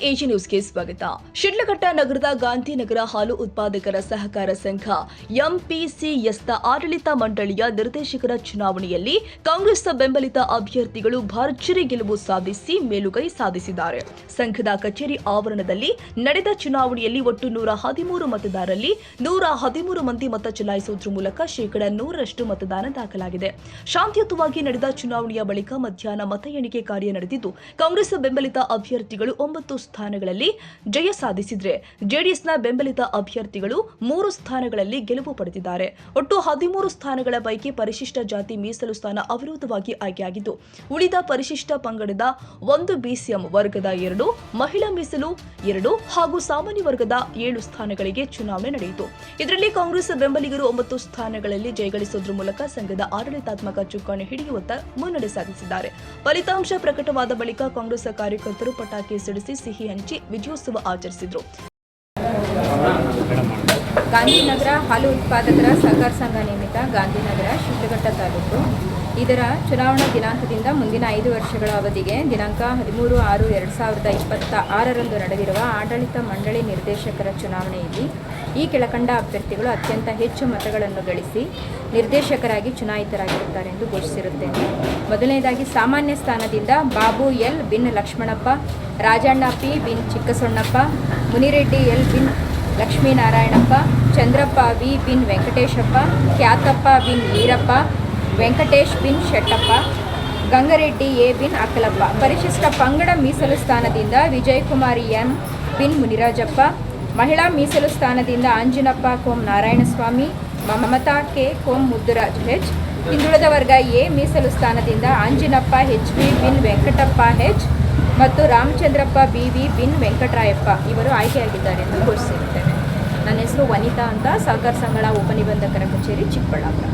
AG ನ್ಯೂಸ್ಗೆ ಸ್ವಾಗತ. ಶಿಡ್ಲಘಟ್ಟ ನಗರದ ಗಾಂಧಿನಗರ ಹಾಲು ಉತ್ಪಾದಕರ ಸಹಕಾರ ಸಂಘ ಎಂಪಿಸಿಎಸ್ನ ಆಡಳಿತ ಮಂಡಳಿಯ ನಿರ್ದೇಶಕರ ಚುನಾವಣೆಯಲ್ಲಿ ಕಾಂಗ್ರೆಸ್ ಬೆಂಬಲಿತ ಅಭ್ಯರ್ಥಿಗಳು ಭರ್ಜರಿ ಗೆಲುವು ಸಾಧಿಸಿ ಮೇಲುಗೈ ಸಾಧಿಸಿದ್ದಾರೆ. ಸಂಘದ ಕಚೇರಿ ಆವರಣದಲ್ಲಿ ನಡೆದ ಚುನಾವಣೆಯಲ್ಲಿ ಒಟ್ಟು 113 ಮತದಾರರಲ್ಲಿ 113 ಮಂದಿ ಮತ ಚಲಾಯಿಸುವುದರ ಮೂಲಕ 100% ಮತದಾನ ದಾಖಲಾಗಿದೆ. ಶಾಂತಿಯುತವಾಗಿ ನಡೆದ ಚುನಾವಣೆಯ ಬಳಿಕ ಮಧ್ಯಾಹ್ನ ಮತ ಎಣಿಕೆ ಕಾರ್ಯ ನಡೆದಿದ್ದು, ಕಾಂಗ್ರೆಸ್ ಬೆಂಬಲಿತ ಅಭ್ಯರ್ಥಿಗಳು 9 ಸ್ಥಾನಗಳಲ್ಲಿ ಜಯ ಸಾಧಿಸಿದರೆ ಜೆಡಿಎಸ್ನ ಬೆಂಬಲಿತ ಅಭ್ಯರ್ಥಿಗಳು 3 ಸ್ಥಾನಗಳಲ್ಲಿ ಗೆಲುವು ಪಡೆದಿದ್ದಾರೆ. ಒಟ್ಟು 13 ಸ್ಥಾನಗಳ ಪೈಕಿ ಪರಿಶಿಷ್ಟ ಜಾತಿ ಮೀಸಲು ಸ್ಥಾನ ಅವಿರೋಧವಾಗಿ ಆಯ್ಕೆಯಾಗಿದ್ದು, ಉಳಿದ ಪರಿಶಿಷ್ಟ ಪಂಗಡದ 1 ಬಿಸಿಎಂ ವರ್ಗದ 2, ಮಹಿಳಾ ಮೀಸಲು 2 ಹಾಗೂ ಸಾಮಾನ್ಯ ವರ್ಗದ 7 ಸ್ಥಾನಗಳಿಗೆ ಚುನಾವಣೆ ನಡೆಯಿತು. ಇದರಲ್ಲಿ ಕಾಂಗ್ರೆಸ್ ಬೆಂಬಲಿಗರು 9 ಸ್ಥಾನಗಳಲ್ಲಿ ಜಯಗಳಿಸುವುದರ ಮೂಲಕ ಸಂಘದ ಆಡಳಿತಾತ್ಮಕ ಚುಕ್ಕಾಣಿ ಹಿಡಿಯುವತ್ತ ಮುನ್ನಡೆ ಸಾಧಿಸಿದ್ದಾರೆ. ಫಲಿತಾಂಶ ಪ್ರಕಟವಾದ ಬಳಿಕ ಕಾಂಗ್ರೆಸ್ ಕಾರ್ಯಕರ್ತರು ಪಟಾಕಿ ಸಿಡಿಸಿ ಸಿಹಿ ಹಂಚಿ ವಿಜಯೋತ್ಸವ ಆಚರಿಸಿದರು. ಗಾಂಧಿನಗರ ಹಾಲು ಉತ್ಪಾದಕರ ಸಹಕಾರ ಸಂಘ ನೇಮಿತ ಗಾಂಧಿನಗರ ಶಿಡ್ಲಘಟ್ಟ ತಾಲೂಕು ಇದರ ಚುನಾವಣಾ ದಿನಾಂಕದಿಂದ ಮುಂದಿನ 5 ವರ್ಷಗಳ ಅವಧಿಗೆ ದಿನಾಂಕ 13/6/2026ರಂದು ನಡೆದಿರುವ ಆಡಳಿತ ಮಂಡಳಿ ನಿರ್ದೇಶಕರ ಚುನಾವಣೆಯಲ್ಲಿ ಈ ಕೆಳಕಂಡ ಅಭ್ಯರ್ಥಿಗಳು ಅತ್ಯಂತ ಹೆಚ್ಚು ಮತಗಳನ್ನು ಗಳಿಸಿ ನಿರ್ದೇಶಕರಾಗಿ ಚುನಾಯಿತರಾಗಿರುತ್ತಾರೆ ಎಂದು ಘೋಷಿಸಿರುತ್ತೇನೆ. ಮೊದಲನೇದಾಗಿ ಸಾಮಾನ್ಯ ಸ್ಥಾನದಿಂದ ಬಾಬು ಎಲ್ ಬಿನ್ ಲಕ್ಷ್ಮಣಪ್ಪ, ರಾಜಣ್ಣ ಪಿ ಬಿನ್ ಚಿಕ್ಕಸೊಣ್ಣಪ್ಪ, ಮುನಿರೆಡ್ಡಿ ಎಲ್ ಬಿನ್ ಲಕ್ಷ್ಮೀನಾರಾಯಣಪ್ಪ, ಚಂದ್ರಪ್ಪ ವಿ ಬಿನ್ ವೆಂಕಟೇಶಪ್ಪ, ಖ್ಯಾತಪ್ಪ ಬಿನ್ ಈರಪ್ಪ, ವೆಂಕಟೇಶ್ ಬಿನ್ ಶೆಟ್ಟಪ್ಪ, ಗಂಗರೆಡ್ಡಿ ಎ ಬಿನ್ ಅಕ್ಕಲಪ್ಪ. ಪರಿಶಿಷ್ಟ ಪಂಗಡ ಮೀಸಲು ಸ್ಥಾನದಿಂದ ವಿಜಯಕುಮಾರಿ ಎಂ ಬಿನ್ ಮುನಿರಾಜಪ್ಪ, ಮಹಿಳಾ ಮೀಸಲು ಸ್ಥಾನದಿಂದ ಅಂಜನಪ್ಪ ಕೋಂ ನಾರಾಯಣಸ್ವಾಮಿ, ಮಮತಾ ಕೆ ಕೋಂ ಮುದ್ದುರಾಜ್ ಹೆಚ್. ಹಿಂದುಳಿದ ವರ್ಗ ಎ ಮೀಸಲು ಸ್ಥಾನದಿಂದ ಅಂಜನಪ್ಪ ಎಚ್ ಬಿ ಬಿನ್ ವೆಂಕಟಪ್ಪ ಹೆಚ್ ಮತ್ತು ರಾಮಚಂದ್ರಪ್ಪ ಬಿ ವಿ ಬಿನ್ ವೆಂಕಟರಾಯಪ್ಪ ಇವರು ಆಯ್ಕೆಯಾಗಿದ್ದಾರೆ ಎಂದು ಘೋಷಿಸಿರುತ್ತೇವೆ. ನನ್ನ ಹೆಸರು ವನಿತಾ ಅಂತ, ಸಹಕಾರ ಸಂಘಗಳ ಉಪನಿಬಂಧಕರ ಕಚೇರಿ, ಚಿಕ್ಕಬಳ್ಳಾಪುರ.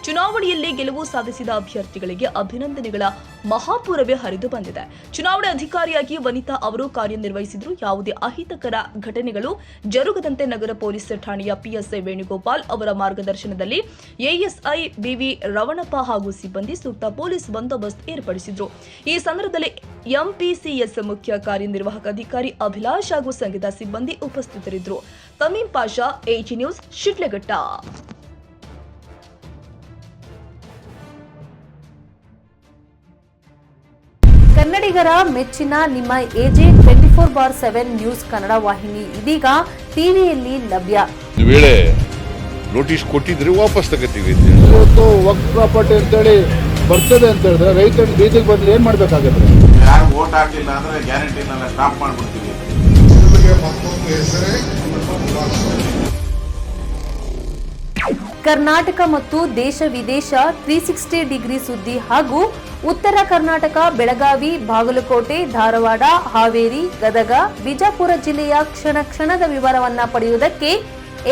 ಚುನಾವಣೆಯಲ್ಲಿ ಗೆಲುವು ಸಾಧಿಸಿದ ಅಭ್ಯರ್ಥಿಗಳಿಗೆ ಅಭಿನಂದನೆಗಳ ಮಹಾಪೂರವೇ ಹರಿದು ಬಂದಿದೆ. ಚುನಾವಣೆ ಅಧಿಕಾರಿಯಾಗಿ ವನಿತಾ ಅವರು ಕಾರ್ಯನಿರ್ವಹಿಸಿದ್ರು. ಯಾವುದೇ ಅಹಿತಕರ ಘಟನೆಗಳು ಜರುಗದಂತೆ ನಗರ ಪೊಲೀಸ್ ಠಾಣೆಯ ಪಿಎಸ್ಐ ವೇಣುಗೋಪಾಲ್ ಅವರ ಮಾರ್ಗದರ್ಶನದಲ್ಲಿ ಎಎಸ್ಐ ಬಿವಿ ರವಣಪ್ಪ ಹಾಗೂ ಸಿಬ್ಬಂದಿ ಸೂಕ್ತ ಪೊಲೀಸ್ ಬಂದೋಬಸ್ತ್ ಏರ್ಪಡಿಸಿದ್ರು. ಈ ಸಂದರ್ಭದಲ್ಲಿ ಎಂಪಿಸಿಎಸ್ ಮುಖ್ಯ ಕಾರ್ಯನಿರ್ವಾಹಕ ಅಧಿಕಾರಿ ಅಭಿಲಾಷ್ ಹಾಗೂ ಸಂಘದ ಸಿಬ್ಬಂದಿ ಉಪಸ್ಥಿತರಿದ್ದರು. ತಮೀಂ ಪಾಷಾ, ಎಜಿ ನ್ಯೂಸ್, ಶಿಡ್ಲಘಟ್ಟ. ಕನ್ನಡಿಗರ ಮೆಚ್ಚಿನ ನಿಮ್ಮ ಎಜೆ 24/7 ನ್ಯೂಸ್ ಕನ್ನಡ ವಾಹಿನಿ ಇದೀಗ ಟಿವಿಯಲ್ಲಿ ಲಭ್ಯ. ಒಂದು ವೇಳೆ ನೋಟಿಸ್ ಕೊಟ್ಟಿದ್ರೆ ವಾಪಸ್ ತಗೋತೀವಿ. ಇವತ್ತು ವಕ್ಫ್ ಪ್ರಾಪರ್ಟಿ ಅಂತೇಳಿ ಬರ್ತದೆ ಅಂತ ಹೇಳಿದ್ರೆ ರೈತರು ಬೀದಿಗೆ ಬಂದ್ರೆ ಏನ್ ಮಾಡ್ಬೇಕಾಗತ್ತೆ? ಯಾರು ವೋಟ್ ಹಾಕಲಿಲ್ಲ ಅಂದ್ರೆ ಗ್ಯಾರಂಟಿನೆಲ್ಲ ಸ್ಟಾಪ್ ಮಾಡ್ಬಿಡ್ತೀವಿ. ಕರ್ನಾಟಕ ಮತ್ತು ದೇಶ ವಿದೇಶ 360 ಡಿಗ್ರಿ ಸುದ್ದಿ ಹಾಗೂ ಉತ್ತರ ಕರ್ನಾಟಕ, ಬೆಳಗಾವಿ, ಬಾಗಲಕೋಟೆ, ಧಾರವಾಡ, ಹಾವೇರಿ, ಗದಗ, ಬಿಜಾಪುರ ಜಿಲ್ಲೆಯ ಕ್ಷಣ ಕ್ಷಣದ ವಿವರವನ್ನ ಪಡೆಯುವುದಕ್ಕೆ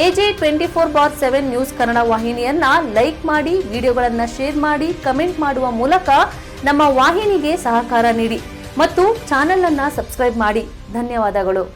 ಎಜೆ 24/7 ನ್ಯೂಸ್ ಕನ್ನಡ ವಾಹಿನಿಯನ್ನ ಲೈಕ್ ಮಾಡಿ, ವಿಡಿಯೋಗಳನ್ನ ಶೇರ್ ಮಾಡಿ, ಕಮೆಂಟ್ ಮಾಡುವ ಮೂಲಕ ನಮ್ಮ ವಾಹಿನಿಗೆ ಸಹಕಾರ ನೀಡಿ ಮತ್ತು ಚಾನೆಲ್ ಅನ್ನ ಸಬ್ಸ್ಕ್ರೈಬ್ ಮಾಡಿ. ಧನ್ಯವಾದಗಳು.